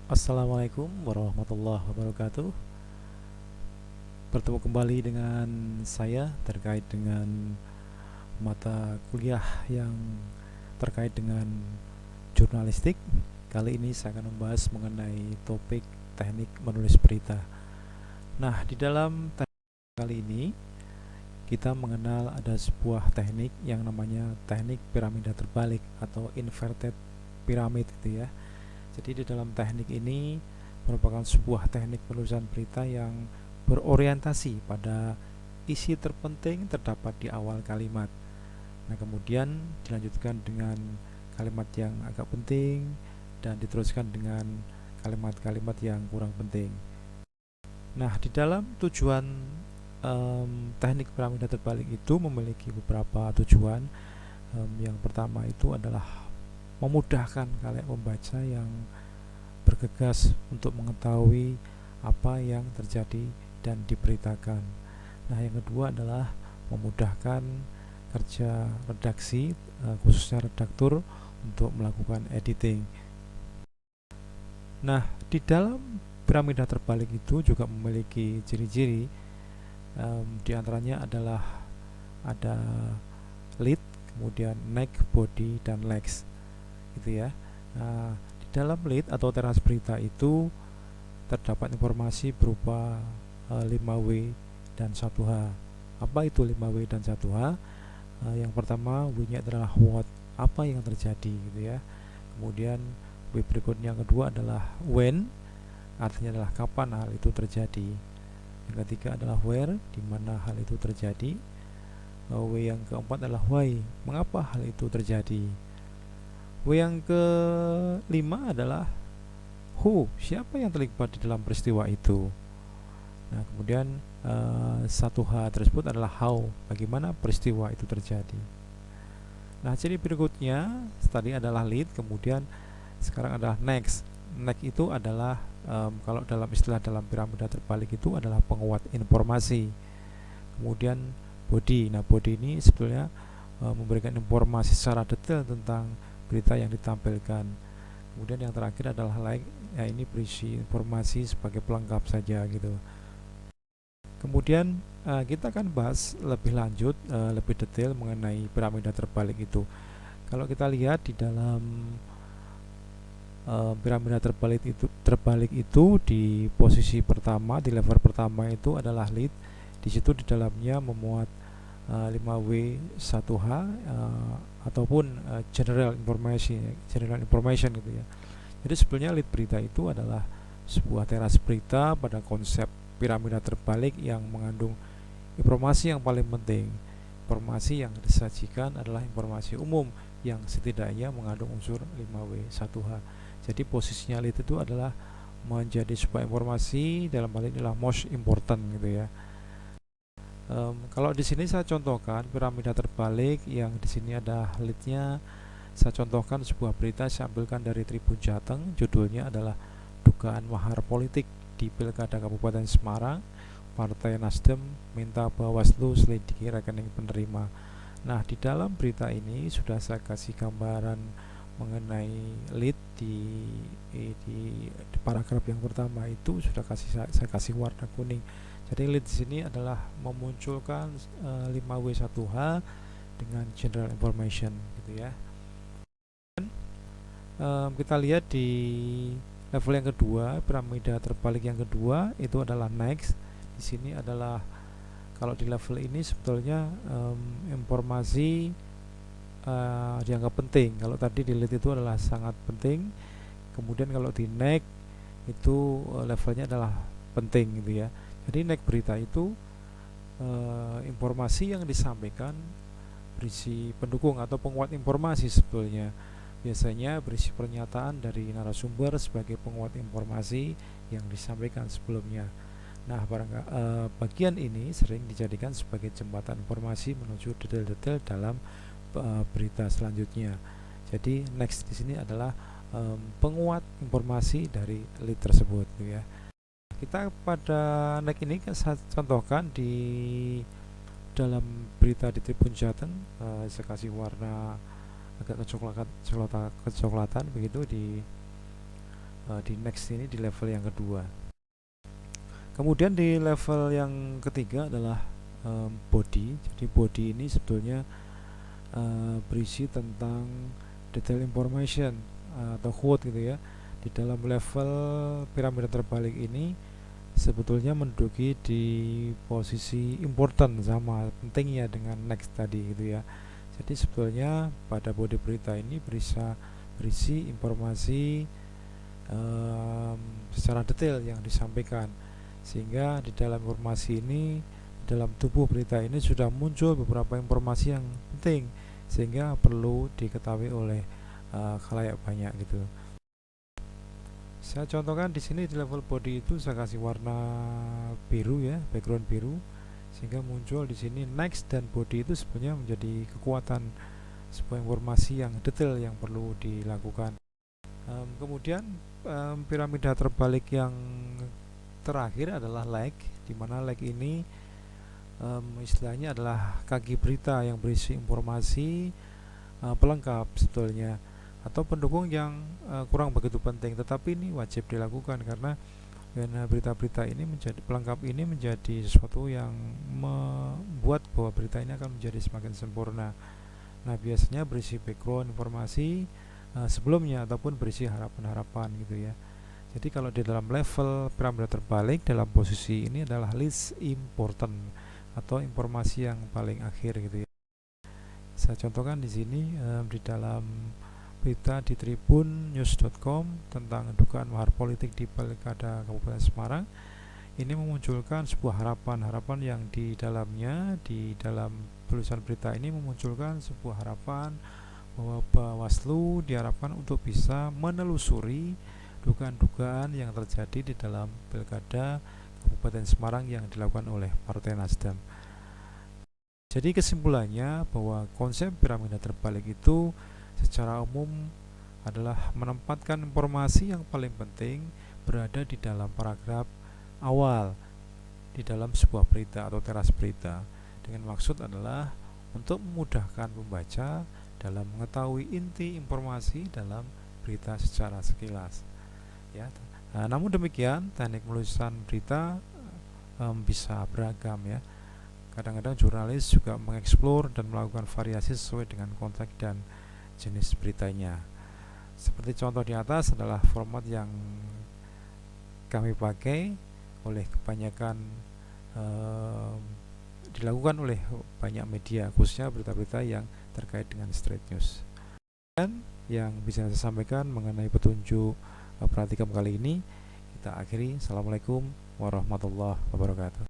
Assalamualaikum warahmatullahi wabarakatuh. Bertemu kembali dengan saya terkait dengan mata kuliah yang terkait dengan jurnalistik. Kali ini saya akan membahas mengenai topik teknik menulis berita. Nah, di dalam teknik kali ini kita mengenal ada sebuah teknik yang namanya teknik piramida terbalik atau inverted pyramid itu ya. Jadi di dalam teknik ini merupakan sebuah teknik penulisan berita yang berorientasi pada isi terpenting terdapat di awal kalimat. Nah, kemudian dilanjutkan dengan kalimat yang agak penting dan diteruskan dengan kalimat-kalimat yang kurang penting. Nah, di dalam tujuan teknik piramida terbalik itu memiliki beberapa tujuan. Yang pertama itu adalah memudahkan kalian membaca yang bergegas untuk mengetahui apa yang terjadi dan diberitakan. Nah, yang kedua adalah memudahkan kerja redaksi, khususnya redaktur untuk melakukan editing. Nah, di dalam piramida terbalik itu juga memiliki ciri-ciri, di antaranya adalah ada lead, kemudian neck, body, dan legs, gitu ya. Nah, di dalam lead atau teras berita itu terdapat informasi berupa 5W dan 1H. Apa itu 5W dan 1H? Yang pertama, W-nya adalah what, apa yang terjadi gitu ya. Kemudian W berikutnya yang kedua adalah when, artinya adalah kapan hal itu terjadi. Yang ketiga adalah where, di mana hal itu terjadi. W yang keempat adalah why, mengapa hal itu terjadi. W yang kelima adalah who, siapa yang terlibat di dalam peristiwa itu. Nah, kemudian 1H tersebut adalah how, bagaimana peristiwa itu terjadi. Nah, ciri berikutnya tadi adalah lead, kemudian sekarang adalah next. Next itu adalah kalau dalam istilah dalam piramida terbalik itu adalah penguat informasi. Kemudian body. Nah, body ini sebetulnya memberikan informasi secara detail tentang berita yang ditampilkan. Kemudian yang terakhir adalah like, ya ini berisi informasi sebagai pelengkap saja gitu. Kemudian kita akan bahas lebih lanjut, lebih detail mengenai piramida terbalik itu. Kalau kita lihat di dalam piramida terbalik itu di posisi pertama, di level pertama itu adalah lead. Di situ di dalamnya memuat 5W 1H ataupun general information gitu ya. Jadi sebenarnya lead berita itu adalah sebuah teras berita pada konsep piramida terbalik yang mengandung informasi yang paling penting. Informasi yang disajikan adalah informasi umum yang setidaknya mengandung unsur 5W 1H. Jadi posisinya lead itu adalah menjadi sebuah informasi, dalam hal ini adalah most important gitu ya. Kalau di sini saya contohkan piramida terbalik yang di sini ada leadnya. Saya contohkan sebuah berita, saya ambilkan dari Tribun Jateng. Judulnya adalah dugaan mahar politik di Pilkada Kabupaten Semarang. Partai Nasdem minta Bawaslu selidiki rekening penerima. Nah, di dalam berita ini sudah saya kasih gambaran mengenai lead di paragraf yang pertama itu sudah saya kasih warna kuning. Jadi lead di sini adalah memunculkan 5W1H dengan general information gitu ya. Kita lihat di level yang kedua, piramida terbalik yang kedua itu adalah next. Di sini adalah kalau di level ini sebetulnya informasi dianggap penting. Kalau tadi di lead itu adalah sangat penting. Kemudian kalau di next itu levelnya adalah penting gitu ya. Jadi next berita itu informasi yang disampaikan berisi pendukung atau penguat informasi sebetulnya. Biasanya berisi pernyataan dari narasumber sebagai penguat informasi yang disampaikan sebelumnya. Nah, bagian ini sering dijadikan sebagai jembatan informasi menuju detail-detail dalam berita selanjutnya. Jadi next di sini adalah penguat informasi dari lead tersebut, ya. Kita pada next ini saya contohkan di dalam berita di Tribun Jateng, saya kasih warna agak kecoklatan begitu di di next ini di level yang kedua. Kemudian di level yang ketiga adalah body. Jadi body ini sebetulnya berisi tentang detail information atau quote gitu ya. Di dalam level piramida terbalik ini sebetulnya menduduki di posisi important, sama pentingnya dengan next tadi gitu ya. Jadi sebetulnya pada body berita ini berisi informasi secara detail yang disampaikan, sehingga di dalam informasi ini, dalam tubuh berita ini sudah muncul beberapa informasi yang penting sehingga perlu diketahui oleh khalayak banyak gitu. Saya contohkan di sini di level body itu saya kasih warna biru ya, background biru, sehingga muncul di sini next dan body itu sebenarnya menjadi kekuatan sebuah informasi yang detail yang perlu dilakukan. Kemudian piramida terbalik yang terakhir adalah leg, di mana leg ini istilahnya adalah kaki berita yang berisi informasi pelengkap sebetulnya, atau pendukung yang kurang begitu penting, tetapi ini wajib dilakukan karena berita-berita ini menjadi pelengkap, ini menjadi sesuatu yang membuat bahwa berita ini akan menjadi semakin sempurna. Nah, biasanya berisi background informasi sebelumnya ataupun berisi harapan-harapan gitu ya. Jadi kalau di dalam level piramida terbalik, dalam posisi ini adalah least important atau informasi yang paling akhir gitu ya. Saya contohkan di sini di dalam berita di tribunnews.com tentang dugaan mahar politik di Pilkada Kabupaten Semarang. Ini memunculkan sebuah harapan yang di dalamnya, di dalam tulisan berita ini memunculkan sebuah harapan bahwa Bawaslu diharapkan untuk bisa menelusuri dugaan-dugaan yang terjadi di dalam Pilkada Kabupaten Semarang yang dilakukan oleh Partai Nasdem. Jadi kesimpulannya bahwa konsep piramida terbalik itu secara umum adalah menempatkan informasi yang paling penting berada di dalam paragraf awal di dalam sebuah berita atau teras berita, dengan maksud adalah untuk memudahkan pembaca dalam mengetahui inti informasi dalam berita secara sekilas ya. Namun demikian, teknik penulisan berita bisa beragam ya. Kadang-kadang jurnalis juga mengeksplor dan melakukan variasi sesuai dengan konteks dan jenis beritanya. Seperti contoh di atas adalah format yang kami pakai oleh kebanyakan dilakukan oleh banyak media, khususnya berita-berita yang terkait dengan straight news. Dan yang bisa saya sampaikan mengenai petunjuk praktikum kali ini kita akhiri. Assalamualaikum warahmatullahi wabarakatuh.